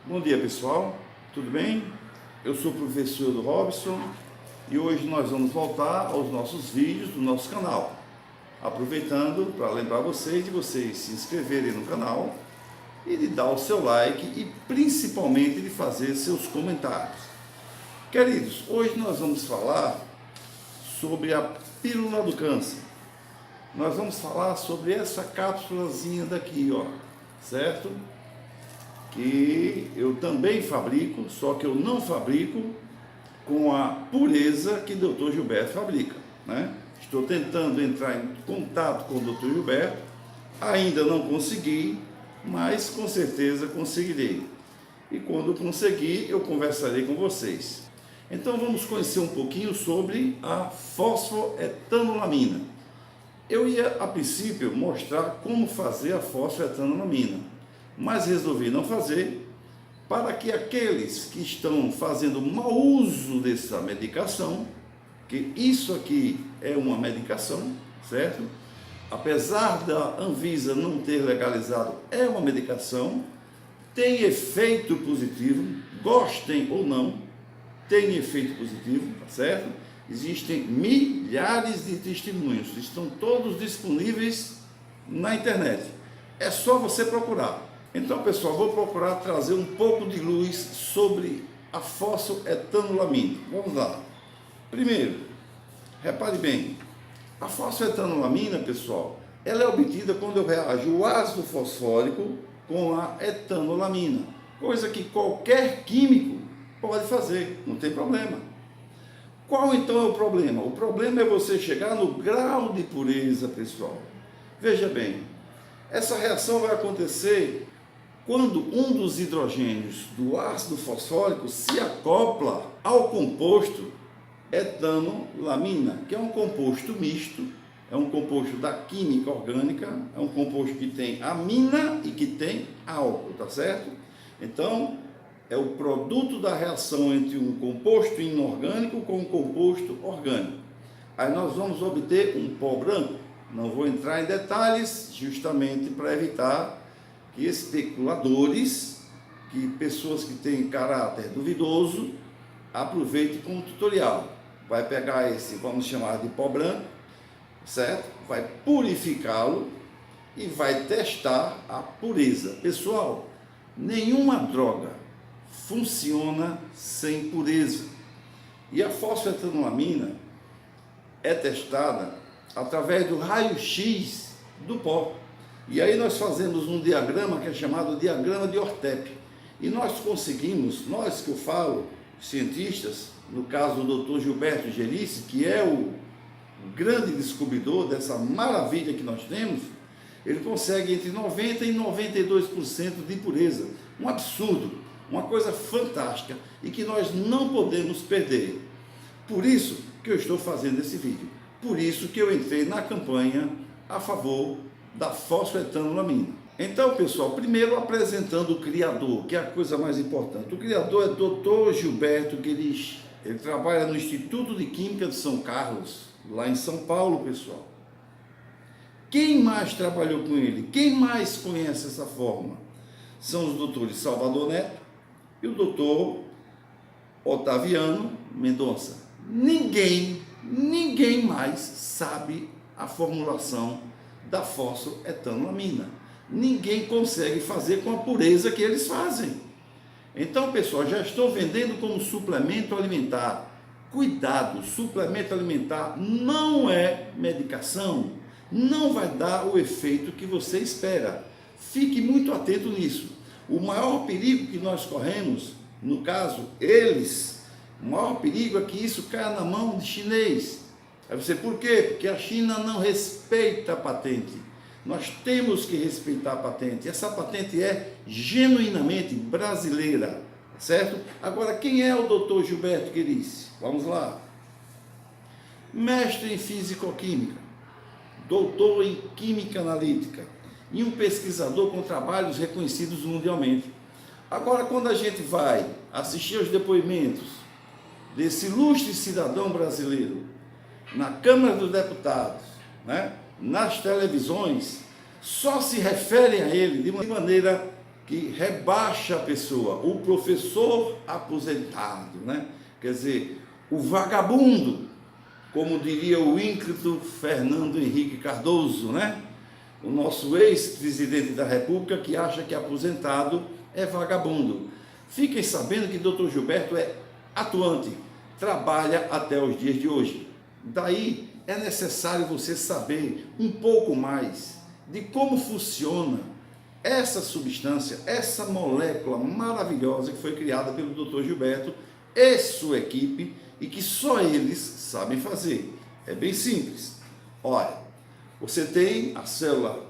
Bom dia, pessoal, tudo bem? Eu sou o professor do Robson e hoje nós vamos voltar aos nossos vídeos do nosso canal. Aproveitando para lembrar vocês de vocês se inscreverem no canal e de dar o seu like e principalmente de fazer seus comentários. Queridos, hoje nós vamos falar sobre a pílula do câncer. Nós vamos falar sobre essa cápsulazinha daqui, ó, certo? Que eu também fabrico, só que eu não fabrico com a pureza que o Dr. Gilberto fabrica, né? Estou tentando entrar em contato com o Dr. Gilberto, ainda não consegui, mas com certeza conseguirei. E quando conseguir, eu conversarei com vocês. Então vamos conhecer um pouquinho sobre a fosfoetanolamina. Eu ia, a princípio, mostrar como fazer a fosfoetanolamina, mas resolvi não fazer para que aqueles que estão fazendo mau uso dessa medicação, que isso aqui é uma medicação, certo? Apesar da Anvisa não ter legalizado, é uma medicação, tem efeito positivo, gostem ou não, tem efeito positivo, tá certo? Existem milhares de testemunhos, estão todos disponíveis na internet, é só você procurar. Então, pessoal, vou procurar trazer um pouco de luz sobre a fosfoetanolamina. Vamos lá. Primeiro, repare bem, a fosfoetanolamina, pessoal, ela é obtida quando eu reajo o ácido fosfórico com a etanolamina, coisa que qualquer químico pode fazer, não tem problema. Qual então é o problema? O problema é você chegar no grau de pureza, pessoal. Veja bem, essa reação vai acontecer quando um dos hidrogênios do ácido fosfórico se acopla ao composto etanolamina, que é um composto misto, é um composto da química orgânica, é um composto que tem amina e que tem álcool, tá certo? Então, é o produto da reação entre um composto inorgânico com um composto orgânico. Aí nós vamos obter um pó branco. Não vou entrar em detalhes, justamente para evitar que especuladores, que pessoas que têm caráter duvidoso, aproveitem como tutorial. Vai pegar esse, vamos chamar de pó branco, certo? Vai purificá-lo e vai testar a pureza. Pessoal, nenhuma droga funciona sem pureza. E a fosfoetanolamina é testada através do raio-x do pó. E aí nós fazemos um diagrama que é chamado diagrama de Ortep. E nós conseguimos, nós que eu falo, cientistas, no caso do Dr. Gilberto Gelice, que é o grande descobridor dessa maravilha que nós temos, ele consegue entre 90% e 92% de pureza. Um absurdo, uma coisa fantástica e que nós não podemos perder. Por isso que eu estou fazendo esse vídeo. Por isso que eu entrei na campanha a favor da fosfoetanolamina. Então, pessoal, primeiro apresentando o criador, que é a coisa mais importante. O criador é Dr. Gilberto Gelice. Ele trabalha no Instituto de Química de São Carlos, lá em São Paulo, pessoal. Quem mais trabalhou com ele? Quem mais conhece essa fórmula? São os doutores Salvador Neto e o doutor Otaviano Mendonça. Ninguém mais sabe a formulação da fosfoetanolamina. Ninguém consegue fazer com a pureza que eles fazem. Então, pessoal, já estou vendendo como suplemento alimentar. Cuidado, suplemento alimentar não é medicação, não vai dar o efeito que você espera. Fique muito atento nisso. O maior perigo que nós corremos, no caso, o maior perigo é que isso caia na mão de chinês. Aí você, por quê? Porque a China não respeita a patente. Nós temos que respeitar a patente. Essa patente é genuinamente brasileira, certo? Agora, quem é o Dr. Gilberto Gelice? Vamos lá. Mestre em Fisicoquímica, doutor em Química Analítica e um pesquisador com trabalhos reconhecidos mundialmente. Agora, quando a gente vai assistir aos depoimentos desse ilustre cidadão brasileiro na Câmara dos Deputados, né, nas televisões, só se referem a ele de maneira que rebaixa a pessoa, o professor aposentado, né? Quer dizer, o vagabundo, como diria o ínclito Fernando Henrique Cardoso, né? O nosso ex-presidente da República, que acha que aposentado é vagabundo. Fiquem sabendo que Dr. Gilberto é atuante, trabalha até os dias de hoje. Daí é necessário você saber um pouco mais de como funciona essa substância, essa molécula maravilhosa que foi criada pelo Dr. Gilberto e sua equipe e que só eles sabem fazer. É bem simples. Olha, você tem a célula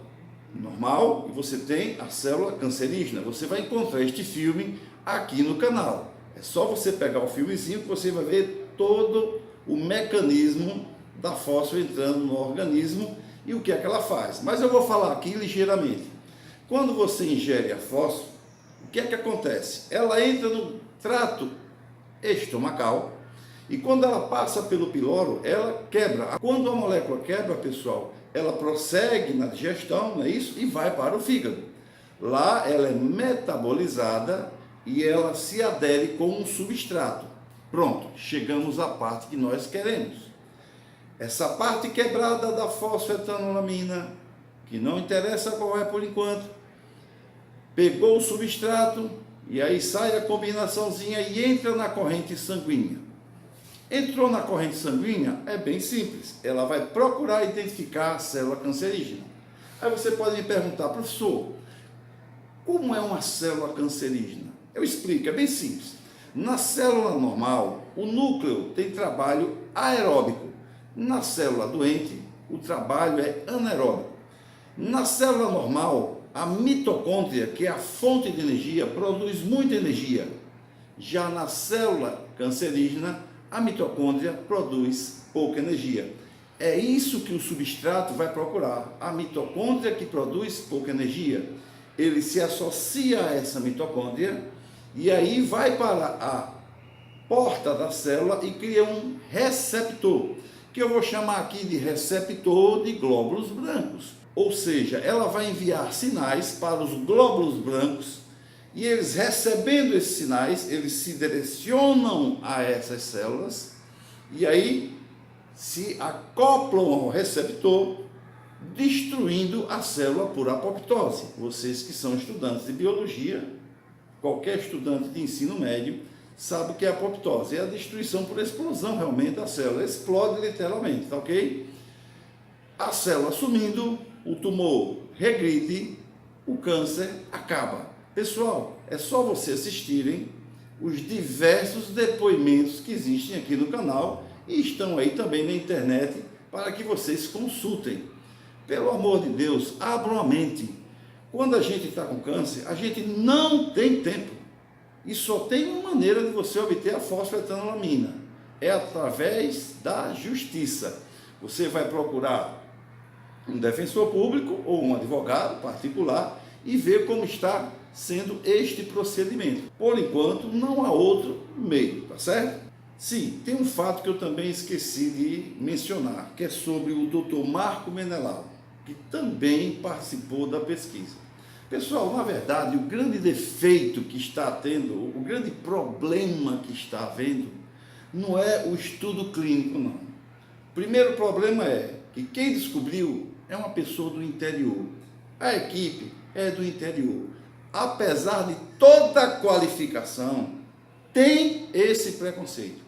normal e você tem a célula cancerígena. Você vai encontrar este filme aqui no canal. É só você pegar o filmezinho que você vai ver todo o mecanismo da fósforo entrando no organismo e o que é que ela faz. Mas eu vou falar aqui ligeiramente. Quando você ingere a fósforo, o que é que acontece? Ela entra no trato estomacal e quando ela passa pelo piloro, ela quebra. Quando a molécula quebra, pessoal, ela prossegue na digestão, não é isso? E vai para o fígado. Lá ela é metabolizada e ela se adere com um substrato. Pronto, chegamos à parte que nós queremos. Essa parte quebrada da fosfetanolamina, que não interessa qual é por enquanto, pegou o substrato e aí sai a combinaçãozinha e entra na corrente sanguínea. Entrou na corrente sanguínea, é bem simples, ela vai procurar identificar a célula cancerígena. Aí você pode me perguntar, professor, como é uma célula cancerígena? Eu explico, é bem simples. Na célula normal, o núcleo tem trabalho aeróbico. Na célula doente, o trabalho é anaeróbico. Na célula normal, a mitocôndria, que é a fonte de energia, produz muita energia. Já na célula cancerígena, a mitocôndria produz pouca energia. É isso que o substrato vai procurar, a mitocôndria que produz pouca energia. Ele se associa a essa mitocôndria e aí vai para a porta da célula e cria um receptor, que eu vou chamar aqui de receptor de glóbulos brancos. Ou seja, ela vai enviar sinais para os glóbulos brancos e eles, recebendo esses sinais, eles se direcionam a essas células e aí se acoplam ao receptor, destruindo a célula por apoptose. Vocês que são estudantes de biologia, qualquer estudante de ensino médio, sabe o que é apoptose. É a destruição por explosão realmente da célula. Explode literalmente, tá ok? A célula sumindo, o tumor regride, o câncer acaba. Pessoal, é só vocês assistirem os diversos depoimentos que existem aqui no canal e estão aí também na internet para que vocês consultem. Pelo amor de Deus, abram a mente. Quando a gente está com câncer, a gente não tem tempo. E só tem uma maneira de você obter a fosfetanolamina. É através da justiça. Você vai procurar um defensor público ou um advogado particular e ver como está sendo este procedimento. Por enquanto, não há outro meio, tá certo? Sim, tem um fato que eu também esqueci de mencionar, que é sobre o Dr. Marco Menelau, que também participou da pesquisa. Pessoal, na verdade, o grande defeito que está tendo, o grande problema que está havendo, não é o estudo clínico, não. O primeiro problema é que quem descobriu é uma pessoa do interior. A equipe é do interior. Apesar de toda a qualificação, tem esse preconceito.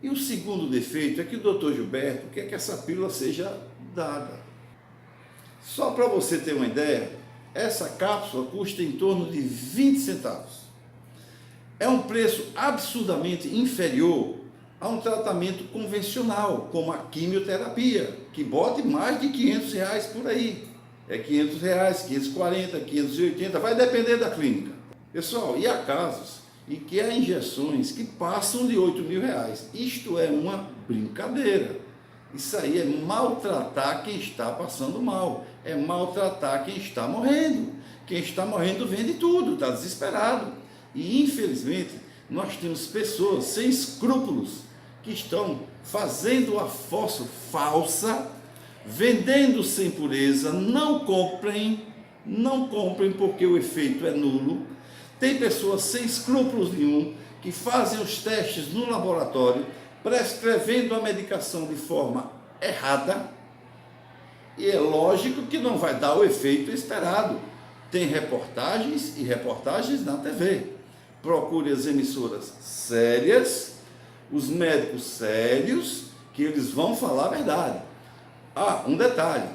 E o segundo defeito é que o Dr. Gilberto quer que essa pílula seja dada. Só para você ter uma ideia, essa cápsula custa em torno de 20 centavos. É um preço absurdamente inferior a um tratamento convencional, como a quimioterapia, que bote mais de R$500 por aí. É R$500, 540, 580, vai depender da clínica. Pessoal, e há casos em que há injeções que passam de R$8.000. Isto é uma brincadeira. Isso aí é maltratar quem está passando mal. É maltratar quem está morrendo. Quem está morrendo vende tudo, está desesperado. E, infelizmente, nós temos pessoas sem escrúpulos que estão fazendo a fósforo falsa, vendendo sem pureza. Não comprem, Não comprem porque o efeito é nulo. Tem pessoas sem escrúpulos nenhum que fazem os testes no laboratório, prescrevendo a medicação de forma errada, e é lógico que não vai dar o efeito esperado. Tem reportagens e reportagens na TV. Procure as emissoras sérias, os médicos sérios, que eles vão falar a verdade. Um detalhe,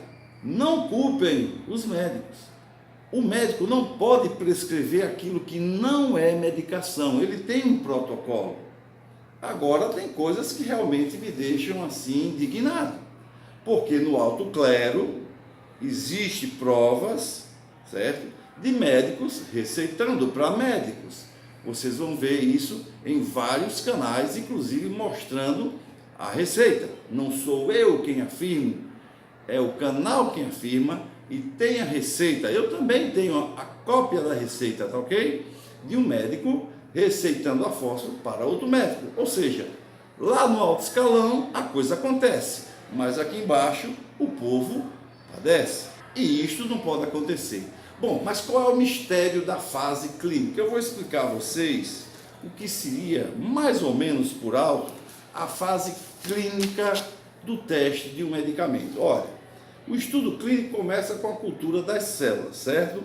não culpem os médicos. O médico não pode prescrever aquilo que não é medicação, ele tem um protocolo. Agora, tem coisas que realmente me deixam assim indignado, porque no alto clero existe provas, certo, de médicos receitando para médicos. Vocês vão ver isso em vários canais, inclusive mostrando a receita. Não sou eu quem afirmo, é o canal quem afirma e tem a receita. Eu também tenho a cópia da receita, tá ok? De um médico receitando a fósforo para outro médico. Ou seja, lá no alto escalão a coisa acontece, mas aqui embaixo o povo padece. E isto não pode acontecer. Bom, mas qual é o mistério da fase clínica? Eu vou explicar a vocês o que seria, mais ou menos por alto, a fase clínica do teste de um medicamento. Olha, o estudo clínico começa com a cultura das células, certo?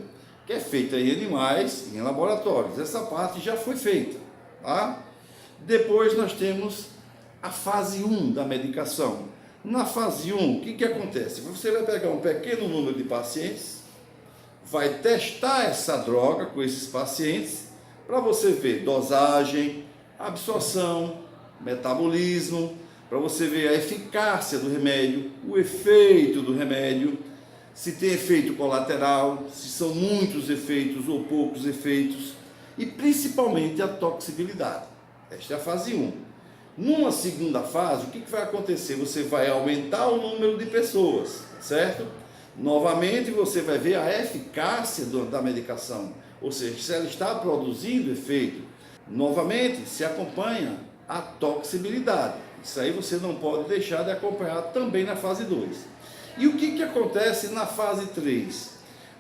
Que é feita em animais, em laboratórios. Essa parte já foi feita, tá? Depois nós temos a fase 1 da medicação. Na fase 1, o que acontece? Você vai pegar um pequeno número de pacientes, vai testar essa droga com esses pacientes, para você ver dosagem, absorção, metabolismo, para você ver a eficácia do remédio, o efeito do remédio, se tem efeito colateral, se são muitos efeitos ou poucos efeitos, e principalmente a toxicidade. Esta é a fase 1. Numa segunda fase, o que vai acontecer? Você vai aumentar o número de pessoas, certo? Novamente você vai ver a eficácia da medicação, ou seja, se ela está produzindo efeito. Novamente se acompanha a toxicidade. Isso aí você não pode deixar de acompanhar também na fase 2. E o que acontece na fase 3?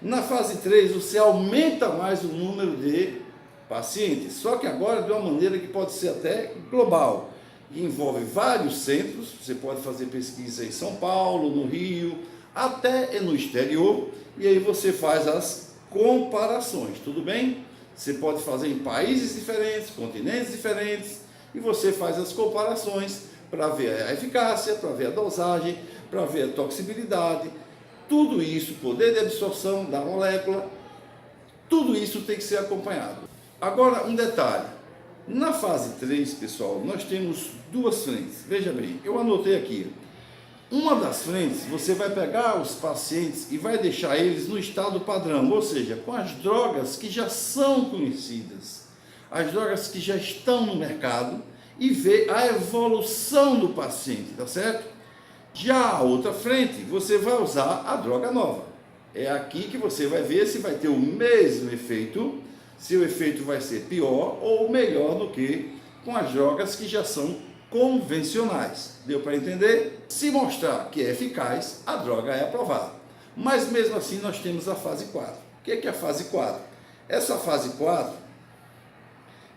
Na fase 3 você aumenta mais o número de pacientes, só que agora de uma maneira que pode ser até global, que envolve vários centros. Você pode fazer pesquisa em São Paulo, no Rio, até no exterior, e aí você faz as comparações, tudo bem? Você pode fazer em países diferentes, continentes diferentes, e você faz as comparações para ver a eficácia, para ver a dosagem, para ver a toxicidade, tudo isso, poder de absorção da molécula, tudo isso tem que ser acompanhado. Agora, um detalhe, na fase 3, pessoal, nós temos duas frentes, veja bem, eu anotei aqui. Uma das frentes, você vai pegar os pacientes e vai deixar eles no estado padrão, ou seja, com as drogas que já são conhecidas, as drogas que já estão no mercado, e ver a evolução do paciente, tá certo? Já a outra frente, você vai usar a droga nova. É aqui que você vai ver se vai ter o mesmo efeito, se o efeito vai ser pior ou melhor do que com as drogas que já são convencionais. Deu para entender? Se mostrar que é eficaz, a droga é aprovada. Mas mesmo assim nós temos a fase 4. O que é a fase 4? Essa fase 4,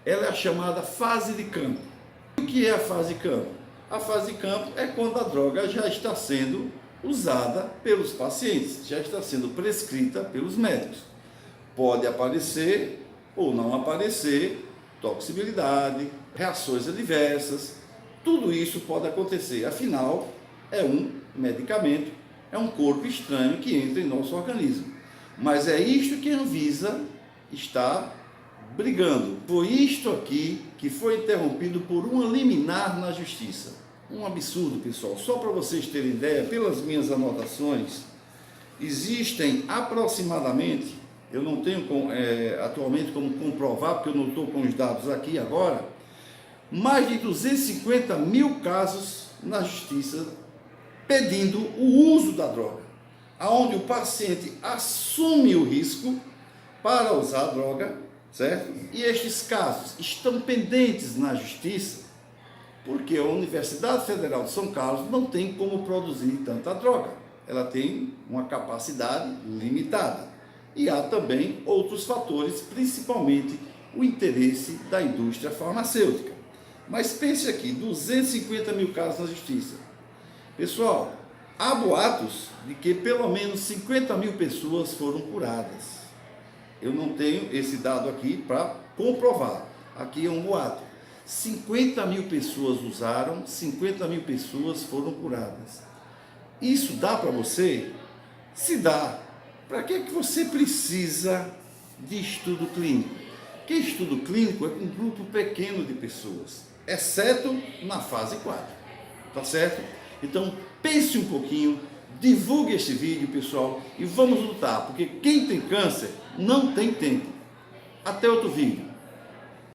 ela é a chamada fase de campo. O que é a fase de campo? A fase de campo é quando a droga já está sendo usada pelos pacientes, já está sendo prescrita pelos médicos. Pode aparecer ou não aparecer toxicidade, reações adversas, tudo isso pode acontecer. Afinal, é um medicamento, é um corpo estranho que entra em nosso organismo. Mas é isto que a Anvisa está brigando. Foi isto aqui que foi interrompido por uma liminar na justiça. Um absurdo, pessoal. Só para vocês terem ideia, pelas minhas anotações, existem aproximadamente, eu não tenho atualmente como comprovar, porque eu não estou com os dados aqui agora, mais de 250 mil casos na justiça pedindo o uso da droga, aonde o paciente assume o risco para usar a droga, certo? E estes casos estão pendentes na justiça, porque a Universidade Federal de São Carlos não tem como produzir tanta droga. Ela tem uma capacidade limitada. E há também outros fatores, principalmente o interesse da indústria farmacêutica. Mas pense aqui, 250 mil casos na justiça. Pessoal, há boatos de que pelo menos 50 mil pessoas foram curadas. Eu não tenho esse dado aqui para comprovar. Aqui é um boato. 50 mil pessoas usaram, 50 mil pessoas foram curadas. Isso dá para você? Se dá. Para que você precisa de estudo clínico? Porque estudo clínico é um grupo pequeno de pessoas, exceto na fase 4. Tá certo? Então, pense um pouquinho, divulgue este vídeo, pessoal, e vamos lutar, porque quem tem câncer não tem tempo. Até outro vídeo.